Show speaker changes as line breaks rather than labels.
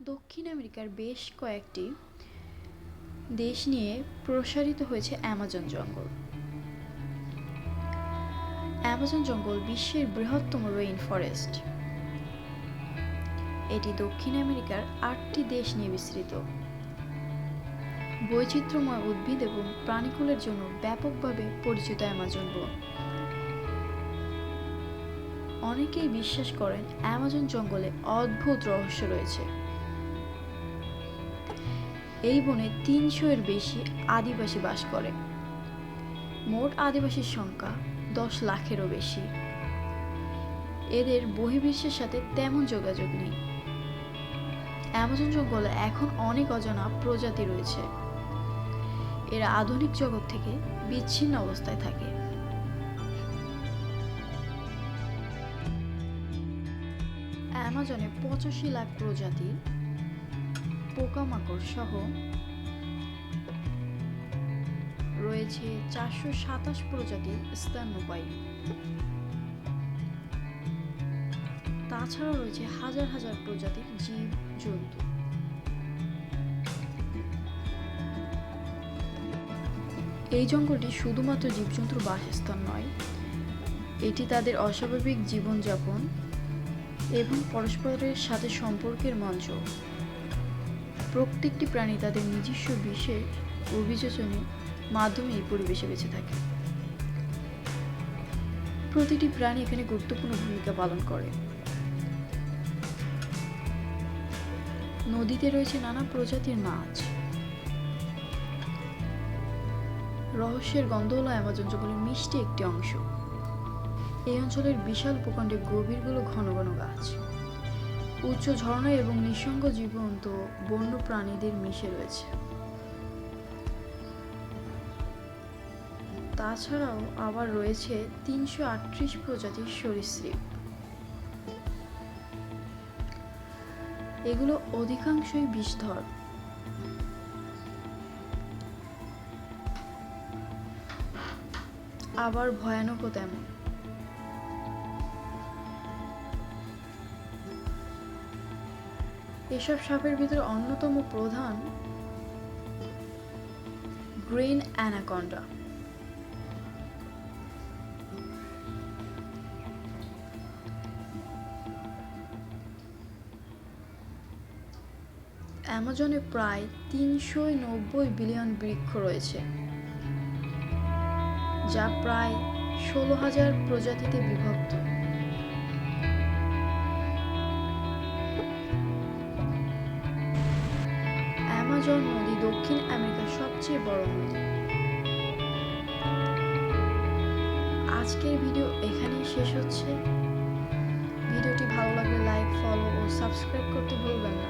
দক্ষিণ আমেরিকার বেশ কয়েকটি দেশ নিয়ে প্রসারিত হয়েছে অ্যামাজন জঙ্গল। অ্যামাজন জঙ্গল বিশ্বের বৃহত্তম রেইন ফরেস্ট। এটি দক্ষিণ আমেরিকার 8টি দেশ নিয়ে বিস্তৃত। বৈচিত্র্যময় উদ্ভিদ এবং প্রাণীকুলের জন্য ব্যাপকভাবে পরিচিত অ্যামাজন বন। অনেকেই বিশ্বাস করেন অ্যামাজন জঙ্গলে অদ্ভুত রহস্য রয়েছে। এই বনে 300-এর বেশি আদিবাসী বাস করে। মোট আদিবাসীর সংখ্যা 10 লাখেরও বেশি। এদের বহির্বিশ্বের সাথে তেমন যোগাযোগ নেই। অ্যামাজন জঙ্গলে এখন অনেক অজানা প্রজাতি রয়েছে। এরা আধুনিক জগৎ থেকে বিচ্ছিন্ন অবস্থায় থাকে। অ্যামাজনে 85 লাখ প্রজাতির পোকামাকড় সহ রয়েছে 427 প্রজাতির স্তন্যপায়ী। তাছাড়াও রয়েছে হাজার হাজার প্রজাতির জীব জন্তু। এই জঙ্গলটি শুধুমাত্র জীবজন্তুর বাসস্থান নয়, এটি তাদের অস্বাভাবিক জীবনযাপন এবং পরস্পরের সাথে সম্পর্কের মঞ্চ। প্রত্যেকটি প্রাণী তাদের নিজস্ব বিশেষ অভিযোজনের মাধ্যমে এই পরিবেশে বেঁচে থাকে। প্রতিটি প্রাণী এখানে গুরুত্বপূর্ণ ভূমিকা পালন করে। নদীতে রয়েছে নানা প্রজাতির মাছ। রহস্যের গন্ধ হলো অ্যামাজন জঙ্গলের মিষ্টি একটি অংশ। এই অঞ্চলের বিশাল উপখণ্ডে গভীরগুলো ঘন ঘন গাছ, উচ্চ ঝর্ণা এবং নিঃসঙ্গ জীবন্ত বন্য প্রাণীদের মিশে রয়েছে। তাছাড়াও আবার রয়েছে 338 প্রজাতির সরীসৃপ। এগুলো অধিকাংশই বিষধর। আবার ভয়ানকও তেমন। এসব সাপের ভিতরে অন্যতম প্রধান গ্রিন অ্যানাকন্ডা। অ্যামাজনে প্রায় 390 বিলিয়ন বৃক্ষ রয়েছে, যা প্রায় 16,000 প্রজাতিতে বিভক্ত। অ্যামাজন নদী দক্ষিণ আমেরিকার সবচেয়ে বড় নদী। আজকের ভিডিও এখানেই শেষ হচ্ছে। ভিডিওটি ভালো লাগলে লাইক, ফলো ও সাবস্ক্রাইব করতে ভুলবেন না।